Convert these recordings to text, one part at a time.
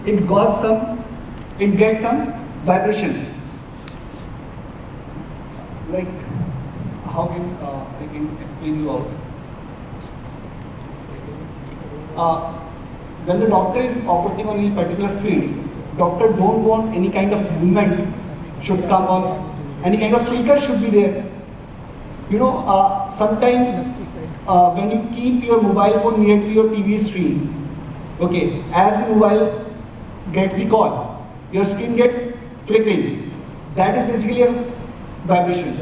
it gets some vibrations. Like, how can I can explain you out? When the doctor is operating on a particular field, doctor don't want any kind of movement should come or any kind of flicker should be there. You know, sometimes when you keep your mobile phone near to your TV screen, okay, as the mobile gets the call, your screen gets flickering. That is basically a vibrations.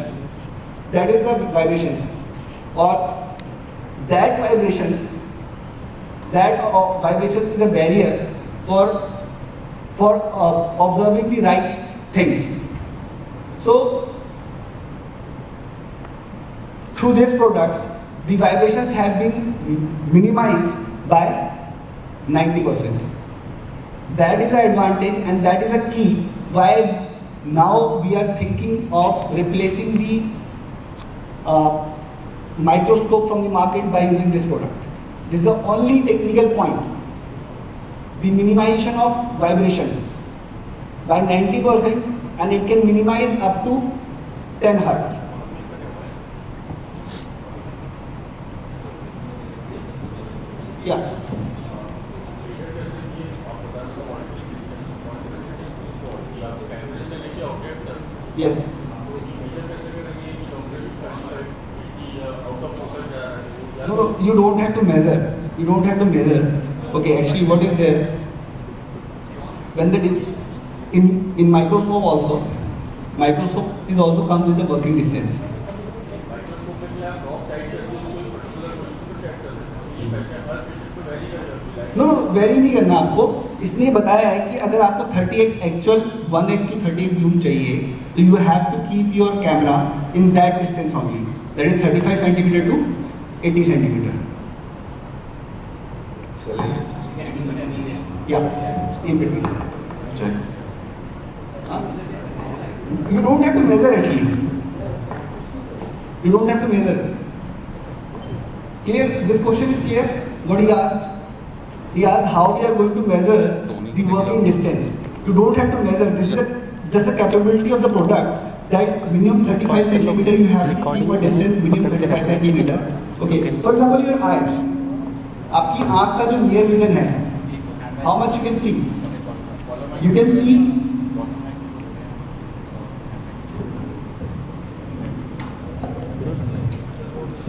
That is the vibrations, or that vibrations. That vibrations is a barrier for observing the right things. So through this product, the vibrations have been minimized by 90%. That is the advantage, and that is the key why now we are thinking of replacing the microscope from the market by using this product. This is the only technical point. The minimization of vibration by 90%, and it can minimize up to 10 Hertz. Yeah. Yes. No, you don't have to measure. You don't have to measure. Okay, actually, what is there? When the in microscope also, microscope is also comes with the working distance. Know very नहीं करना आपको, इसलिए बताया है कि अगर आपको 30x actual 1x to 30x zoom चाहिए तो you have to keep your camera in that distance only, that is 35 centimetre to 80 centimetre. या in between. You don't have to measure actually. You don't have to measure. Clear? This question is clear? What he asked? He asked how we are going to measure the working distance. You don't have to measure. This is just a capability of the product that minimum 35 centimeter you have to keep a distance minimum 35 centimeter. Okay. For example, your eye. आपकी आँख का जो near vision है, how much you can see? You can see.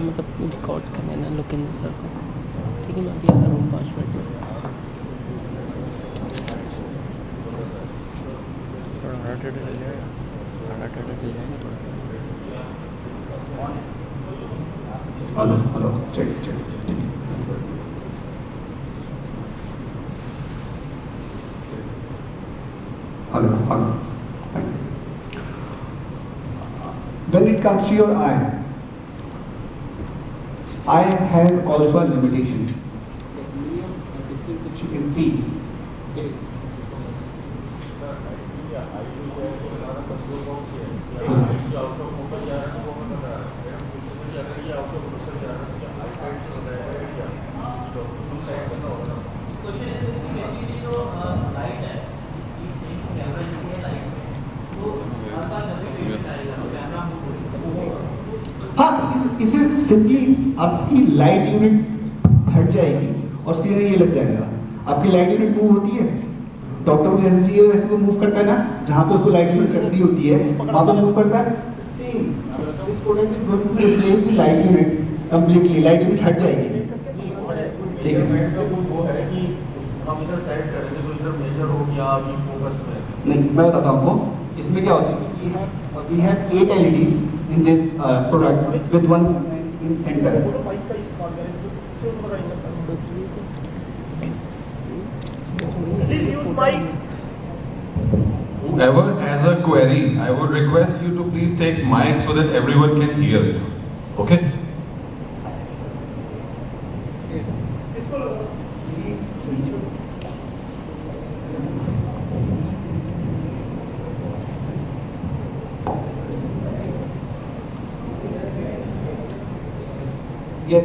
मतलब record करने ना Lokendra sir को. ठीक है, मैं अभी आ रहा हूँ 5 मिनट में. थोड़ा हरा टेढ़ा चल जाएगा, हरा टेढ़ा चल जाएगा थोड़ा. Hello hello check check. Hello hello. When it comes to your eye has also a limitation. The medium distance which you can see. हाँ, इसे सिंपली आपकी लाइट यूनिट हट जाएगी और उसकी जगह ये लग जाएगा. आपकी लाइट यूनिट मूव होती है, डॉक्टर को जैसे चाहिए वैसे को मूव करता है ना, जहाँ पे उसको लाइट यूनिट रखनी होती है वहाँ पे मूव करता है. Same this product is going to replace the light unit completely. Light unit हट जाएगी. ठीक है, नहीं मैं बताता हूँ आपको इसमें क्या होता है. We have 8 LEDs in this product with one in center. Please use mic. Whoever has a query, I would request you to please take mic so that everyone can hear it. Okay? Yes.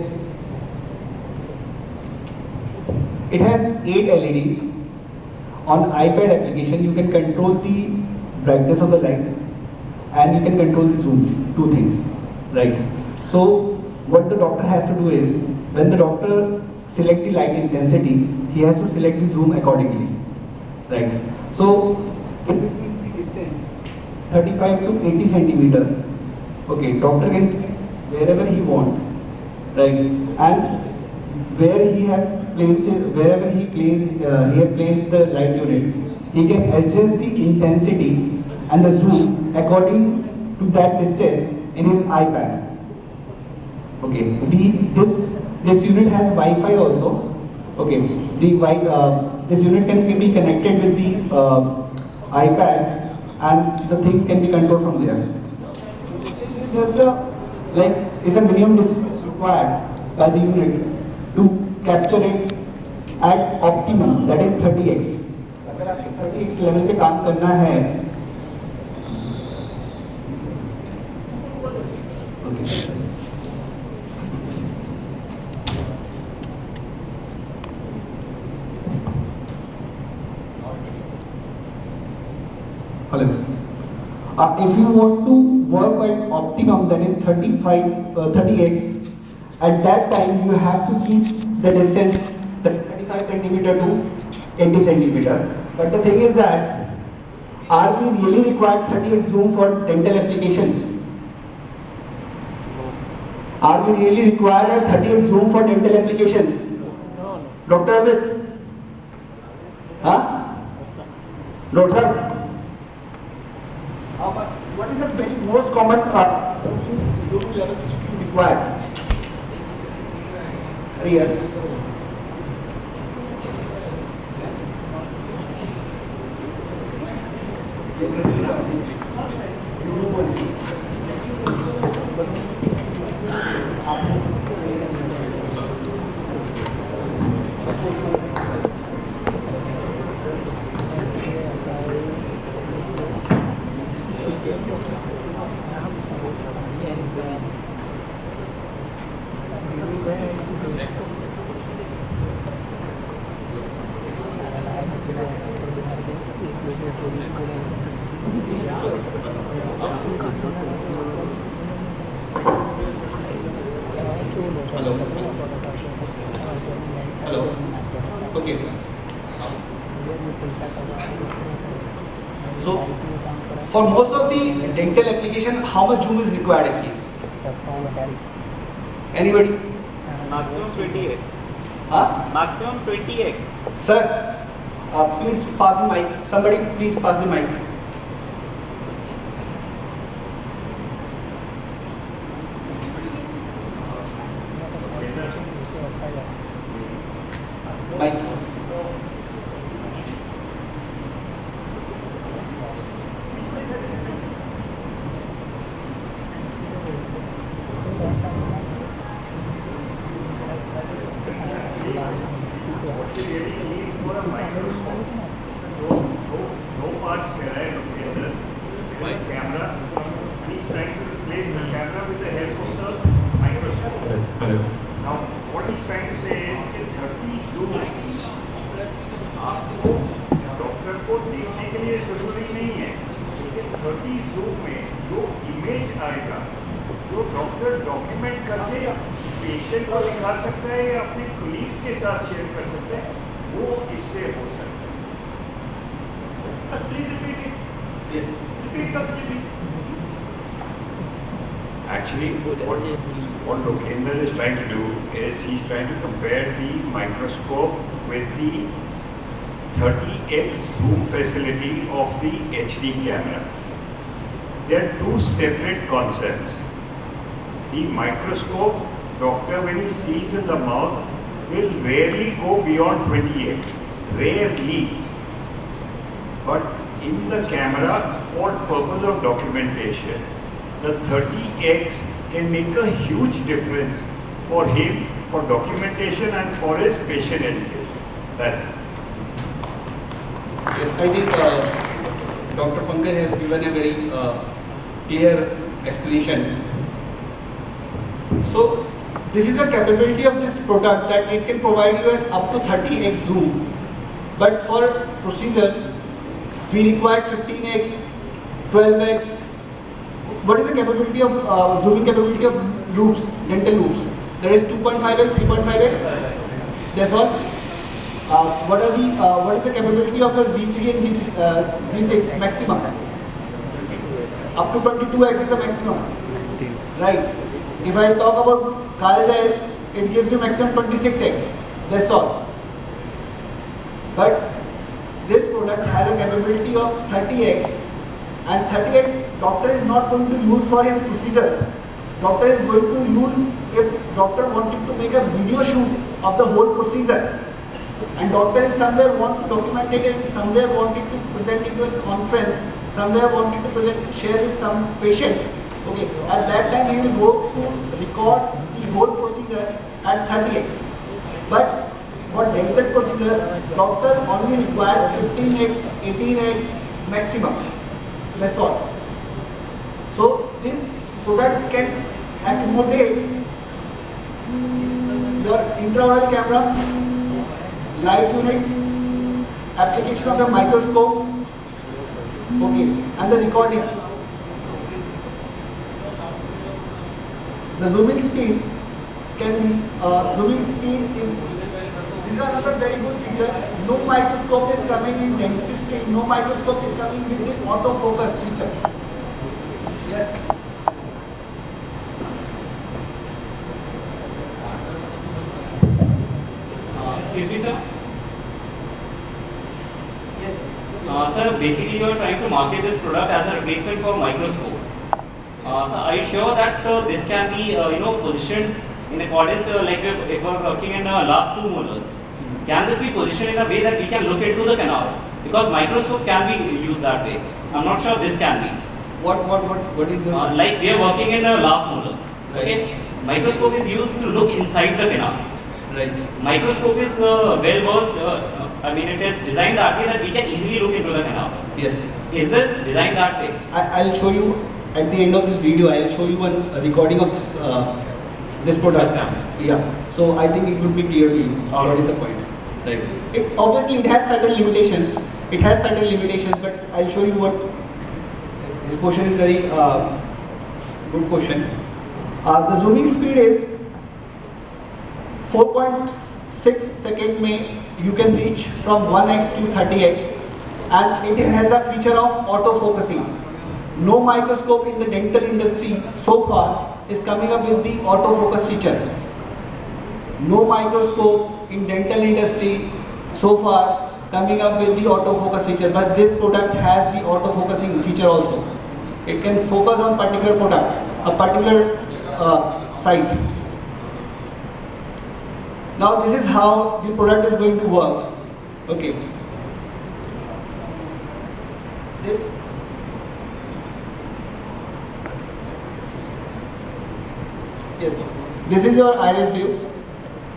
It has 8 LEDs on iPad application, you can control the brightness of the light and you can control the zoom, two things, right? So what the doctor has to do is, when the doctor select the light intensity, he has to select the zoom accordingly, right? So in between the distance 35 to 80 centimeter, okay, doctor can wherever he want, right? And where he have placed it, wherever he have placed the light unit, he can adjust the intensity and the zoom according to that distance in his iPad. Okay, this unit has Wi-Fi also. Okay, this unit can be connected with the iPad, and the things can be controlled from there. Just it's a minimum distance required by the unit to capture it at optimum, that is 30x. अगर आपको 30x level पे काम करना है, if you want to work at optimum, that is 30x, at that time you have to keep the distance 35 centimeter to 80 centimeter. But the thing is that, are we really required 30x zoom for dental applications? Are we really required a 30x zoom for dental applications? No. Dr. Amit? Huh? Note, sir? What is the very most common zoom level which is required? Here. Hello. Okay. So, for most of the dental application, how much zoom is required actually? Anybody? Maximum 20x. Huh? Maximum 20x. Sir, please pass the mic. Somebody please pass the mic. Mic. No parts here, right? Okay, there's a camera. He's trying to replace the camera with the help of the microscope. Now, what he's trying to say is कि 30 zoom आपको doctor को देखने के लिए जरूरी नहीं है, लेकिन 30 zoom में जो इमेज आएगा, जो डॉक्टर डॉक्यूमेंट करके पेशेंट को दिखा सकता है या अपने कलीग्स के साथ शेयर कर सकता है, वो इससे हो सकता है. Please repeat it. Yes. Repeat completely. Actually, what Lokendra is trying to do is he's trying to compare the microscope with the 30x zoom facility of the HD camera. They are two separate concepts. The microscope, doctor when he sees in the mouth will rarely go beyond 20x. Rarely. But in the camera, for purpose of documentation, the 30x can make a huge difference for him, for documentation and for his patient education. That's it. Yes, I think Dr. Pankaj has given a very clear explanation. So, this is the capability of this product, that it can provide you an up to 30x zoom But for procedures, we require 15x, 12x. What is the capability of zooming capability of loops, dental loops? There is 2.5x, 3.5x. That's all. What is the capability of your G3 and G6 maximum? Up to 22x is the maximum, right? If I talk about Carriage, it gives you maximum 26x. That's all. But this product has a capability of 30x, and 30x doctor is not going to use for his procedures. Doctor is going to use if doctor wanted to make a video shoot of the whole procedure, and doctor is somewhere want to document it, and somewhere wanted to present it to a conference, somewhere wanted to present, share with some patient. Okay, at that time he will go to record the whole procedure at 30x. But for dental procedures, doctor only required 15x, 18x maximum. That's all. So this product can accommodate your intraoral camera, light unit, application of the microscope, okay, and the recording. The zooming speed can be, this is another very good feature. No microscope is coming in dentistry, no microscope is coming with the autofocus feature. Yes. Excuse me, sir. Yes. Sir, basically you are trying to market this product as a replacement for microscope. So are you sure that this can be positioned in accordance like if we are working in last two molars? Can this be positioned in a way that we can look into the canal? Because microscope can be used that way. I'm not sure this can be. What is the Like we are working in a last molar. Right. Okay. Microscope is used to look inside the canal. right? Microscope is well versed. I mean, it is designed that way that we can easily look into the canal. Yes. Is this designed that way? I'll show you at the end of this video. I'll show you a recording of this product. Yes, Yeah. So I think it would be clear to you. All What right. is the point? Right. Obviously, it has certain limitations. It has certain limitations, but I'll show you what. This question is very good question. The zooming speed is 4.6 second में you can reach from 1x to 30x, and it has a feature of autofocusing. No microscope in the dental industry so far is coming up with the autofocus feature. No microscope in dental industry so far coming up with the autofocus feature, but this product has the autofocusing feature also. It can focus on particular product, a particular site. Now this is how the product is going to work. Okay. This is your iris view.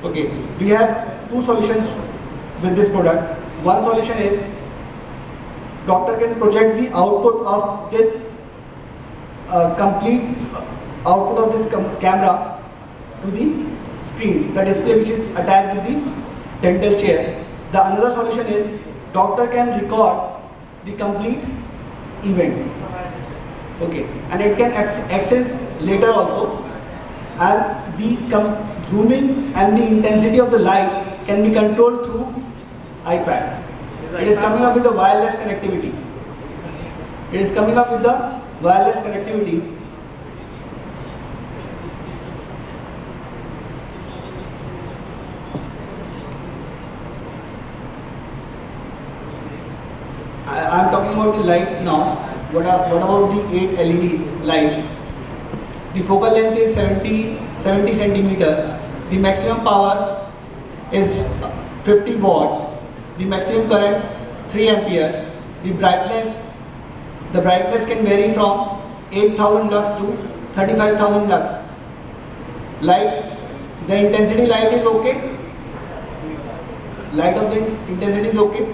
Okay, we have two solutions with this product. One solution is doctor can project the output of this complete output of this camera to the screen, the display which is attached with the dental chair. The another solution is doctor can record the complete event. Okay, and it can access later also, and the zooming and the intensity of the light can be controlled through iPad. It is coming up with the wireless connectivity. It is coming up with the wireless connectivity. I am talking about the lights now. What about the 8 LEDs lights? The focal length is 70 centimeter. The maximum power is 50 watt. The maximum current 3 ampere. The brightness can vary from 8,000 lux to 35,000 lux. Light, the intensity light is okay. Light of the intensity is okay.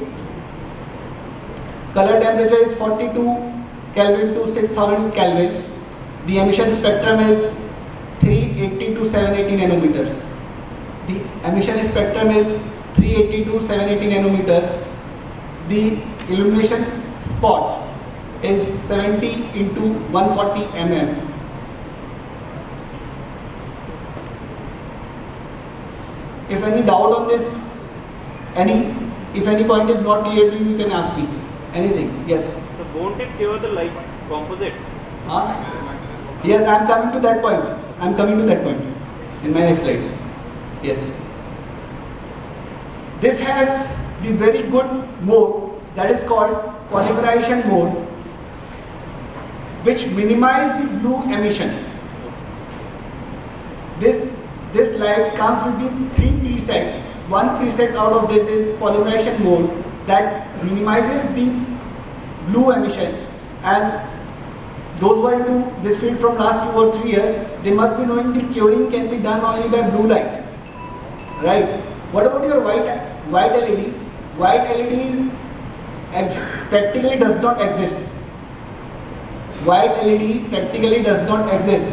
Color temperature is 42 Kelvin to 6000 Kelvin. The emission spectrum is 380 to 780 nanometers. The emission spectrum is 380 to 780 nanometers. the illumination spot is 70 into 140 mm. If any doubt on this, if any point is not clear to you, you can ask me anything. Yes. So won't it cure the light composites? Yes, I am coming to that point. I am coming to that point in my next slide. Yes. This has the very good mode that is called polymerization mode, which minimizes the blue emission. This light comes with the 3 presets. One preset out of this is polymerization mode that minimizes the blue emission, and those who are into this field from last 2 or 3 years, they must be knowing the curing can be done only by blue light, right? What about your white LED? White LED practically does not exist. White LED practically does not exist.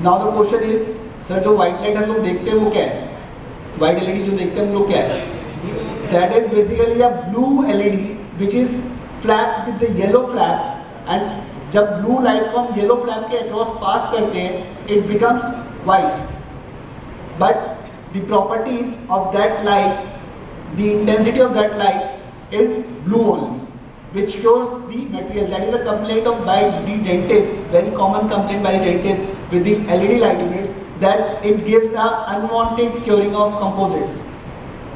Now the question is, sir, जो white light हम लोग देखते हैं वो क्या है? White LED जो देखते हैं हम लोग क्या है? That is basically a blue LED which is flapped with the yellow flap, and जब blue light को हम yellow flap के across pass करते हैं, it becomes white. But the properties of that light, the intensity of that light is blue only, which cures the material. That is a complaint by the dentist, very common complaint by the dentist with the LED light units, that it gives a unwanted curing of composites,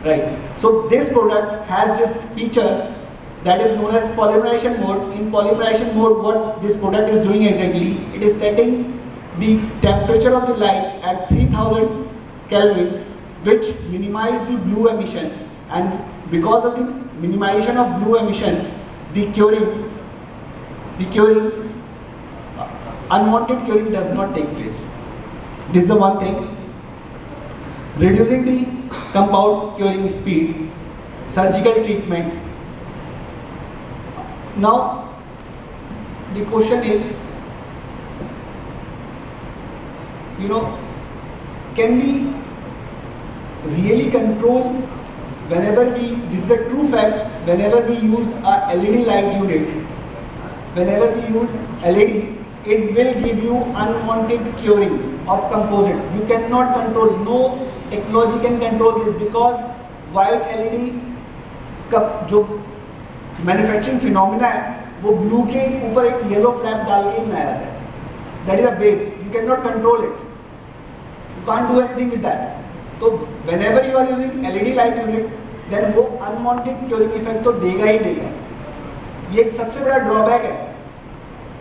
right? So this product has this feature that is known as polymerization mode. In polymerization mode, what this product is doing exactly, it is setting the temperature of the light at 3000 Kelvin, which minimize the blue emission, and because of the minimization of blue emission, the curing, unwanted curing does not take place. This is the one thing. Reducing the compound curing speed, surgical treatment. Now, the question is, can we really control whenever this is a true fact, whenever we use a LED light unit, whenever we use LED, it will give you unwanted curing of composite. You cannot control, no technology can control this, because white LED का जो manufacturing phenomena है वो blue के ऊपर एक yellow flap डाल के ही बनाया जाता है. That is a base, you can not control it, you can't do anything with that. तो whenever you are using LED light unit, then वो अनवांटेड क्यूरिंग इफेक्ट तो देगा ही देगा. ये एक सबसे बड़ा ड्रॉबैक है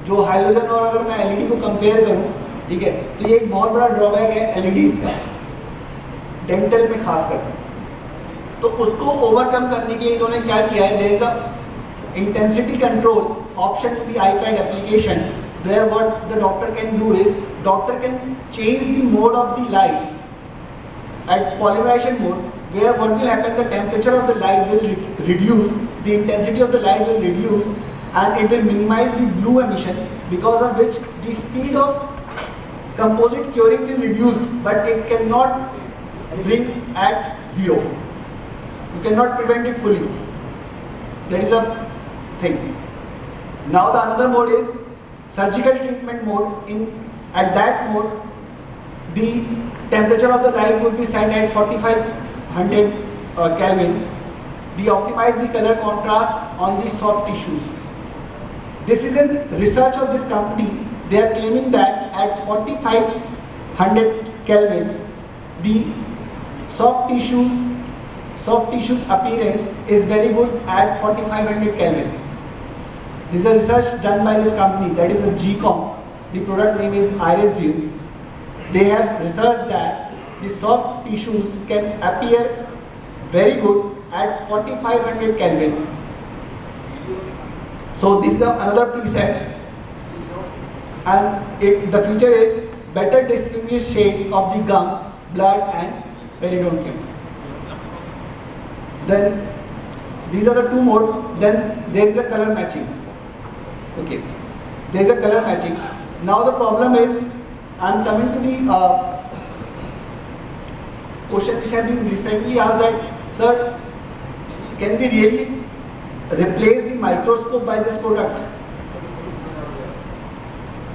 जो हाइड्रोजन, और अगर मैं एलईडी को कंपेयर करूं, ठीक है, तो ये एक बहुत बड़ा ड्रॉबैक है एलईडीज का, डेंटल में खासकर. तो उसको ओवरकम करने के लिए इन्होंने क्या किया है, there is a intensity control option in the iPad application, where what the doctor can do is, doctor can change the mode of the light at polymerization mode, where what will happen, the temperature of the light will reduce, the intensity of the light will reduce, and it will minimize the blue emission, because of which the speed of composite curing will reduce, but it cannot bring at zero. You cannot prevent it fully. That is a thing. Now the another mode is surgical treatment mode. At that mode, the temperature of the light will be set at 4500 Kelvin. We optimize the color contrast on the soft tissues. This is in research of this company. They are claiming that at 4500 Kelvin, the soft tissues appearance is very good at 4500 Kelvin. This is a research done by this company, that is a GCOM. The product name is IrisView. They have researched that the soft tissues can appear very good at 4500 Kelvin. So this is another preset, and the feature is better distinguish shades of the gums, blood and periodontium. Then these are the two modes. Then there is a color matching. Okay, there is a color matching. Now the problem is, I am coming to the question which has been recently asked, that sir, can we really replace the microscope by this product?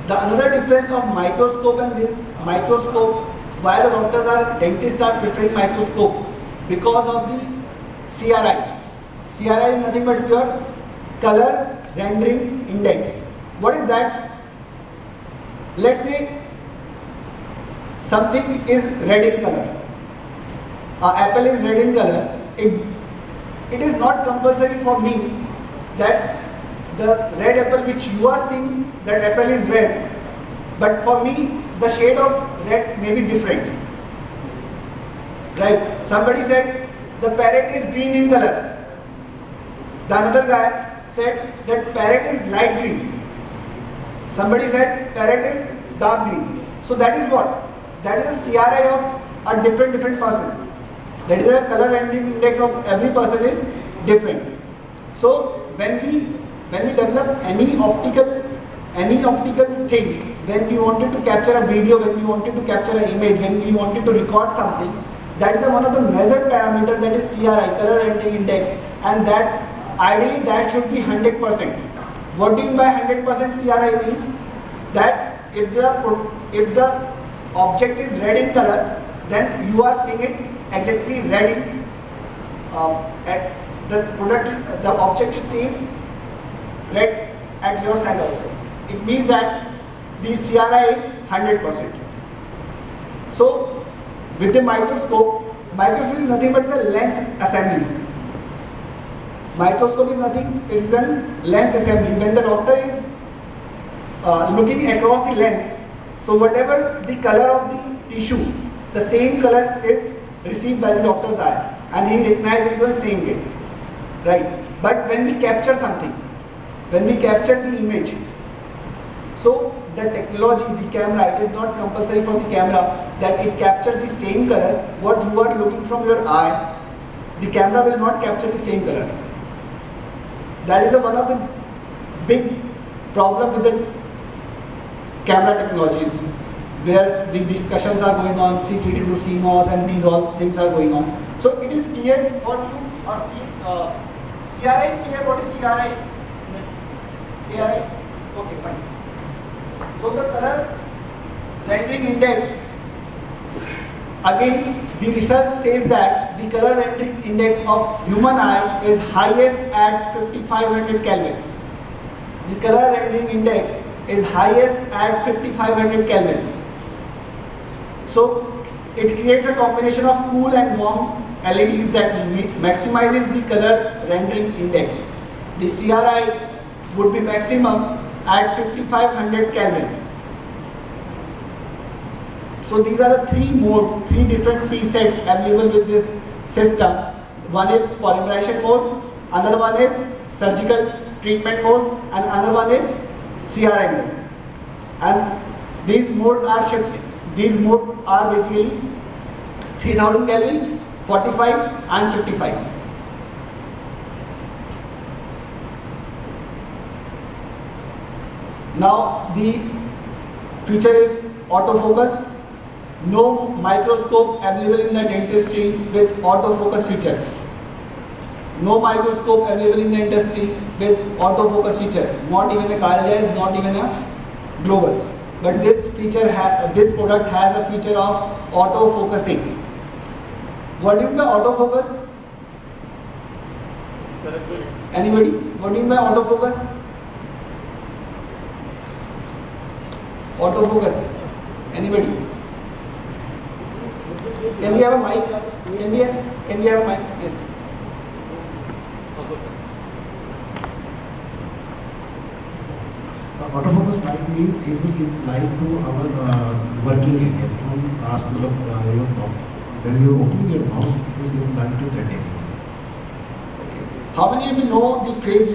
The another difference of microscope and this microscope, why the dentists are preferring microscope, because of the CRI. CRI is nothing but your color rendering index. What is that? Let's say something is red in color. Apple is red in color. It is not compulsory for me that the red apple which you are seeing, that apple is red, but for me the shade of red may be different. Right? Somebody said the parrot is green in color. The another guy said that parrot is light green. Somebody said parrot is dark green. So that is what? That is a CRI of a different person. That is a color rendering index of every person is different. So when we develop any optical thing, when we wanted to capture a video, when we wanted to capture an image, when we wanted to record something, that is one of the measured parameter, that is CRI, color rendering index, and that ideally that should be 100%. What do you mean by 100% CRI? Means that if the object is red in color, then you are seeing it exactly red in the object is seen red at your side also. It means that the CRI is 100%. So with the microscope is nothing but a lens assembly. Microscope is nothing, it's a lens assembly. When the doctor is looking across the lens, so whatever the color of the tissue, the same color is received by the doctor's eye, and he recognizes it the same way, right? But when we capture something, when we capture the image, so the technology, the camera, it is not compulsory for the camera that it captures the same color what you are looking from your eye. The camera will not capture the same color. That is one of the big problem with the camera technologies, where the discussions are going on, CCD to CMOS, and these all things are going on. So it is clear for you, CRI is clear. What is CRI? CRI? Okay, fine. So the color rendering index, again the research says that the color rendering index of human eye is highest at 5500 Kelvin. The color rendering index is highest at 5500 Kelvin. So it creates a combination of cool and warm LEDs that maximizes the color rendering index. The CRI would be maximum at 5500 Kelvin. So these are the three modes, three different presets available with this system. One is polymerization mode, another one is surgical treatment mode, and another one is CRI mode. And these modes are shifted. These modes are basically 3000 Kelvin, 45 and 55. Now the feature is autofocus. No microscope available in the dentistry with autofocus feature. No microscope available in the industry with autofocus feature. Not even a Carl Zeiss, not even a Global. But this this product has a feature of autofocusing. What do you mean by autofocus? Anybody? What do you mean by autofocus? Autofocus. Anybody? Can we have a mic? Can we have a mic? Yes. Autofocus light means it will give light to our working area. From last your mouth. When you open your mouth, it will give light to that area. How many of you know the face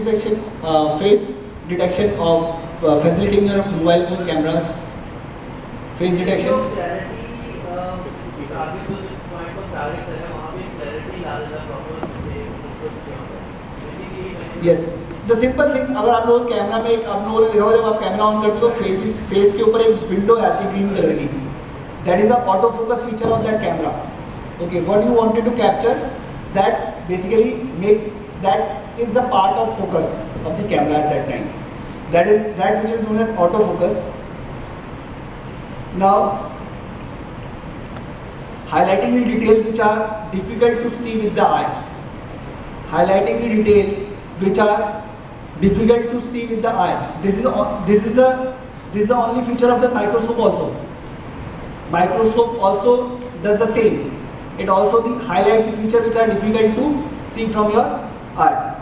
detection of facility in your mobile phone cameras? Face detection. Yes. The simple thing, अगर आप लोग camera में एक आप लोगों ने देखा हो जब आप कैमरा ऑन करते हो तो फेस के ऊपर एक विंडो आती है ग्रीन कलर की. That is the autofocus feature of that camera. Okay, what you wanted to capture, that basically makes that is the part of focus of the camera at that time. That which is known as autofocus. Now, highlighting the details which are difficult to see with the eye. Highlighting the details which are difficult to see with the eye. This is the only feature of the microscope also. Microscope also does the same. It also highlights the feature which are difficult to see from your eye.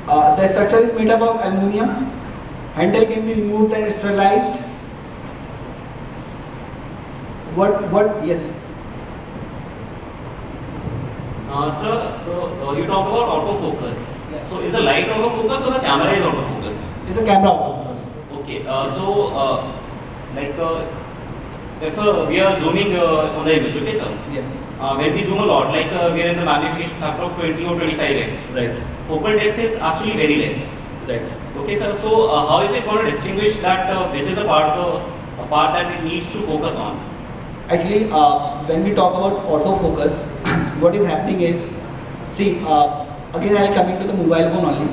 The structure is made up of aluminium. Handle can be removed and sterilized. Yes. Sir, you talked about autofocus. Yeah. So is the light autofocus or the camera is autofocus? It's a camera autofocus. Okay, if we are zooming on the image, okay sir? Yeah. When we zoom a lot, like we are in the magnification factor of 20 or 25x, Right. focal depth is actually very less. Right. Okay sir, so how is it going to distinguish that which is the part that it needs to focus on? Actually, when we talk about autofocus, what is happening is, see, again I'll come into the mobile phone only.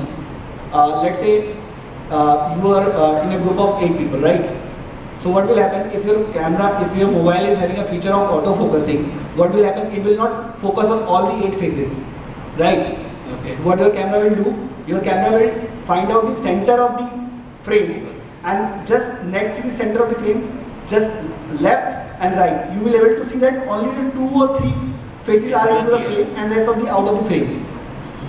Let's say you are in a group of 8 people, right? So what will happen if your mobile is having a feature of autofocusing? What will happen? It will not focus on all the 8 faces, right? Okay. What your camera will do? Your camera will find out the center of the frame, and just next to the center of the frame, just left and right, you will be able to see that only the 2 or 3 faces are into the frame and rest of the out of the frame.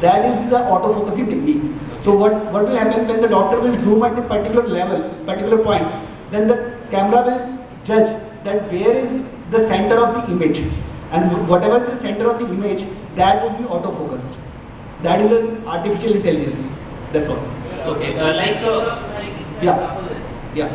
That is the autofocusing technique. So what will happen when the doctor will zoom at the particular level, particular point, then the camera will judge that where is the center of the image, and whatever the center of the image, that would be autofocused. That is an artificial intelligence. That's all. Okay, Yeah.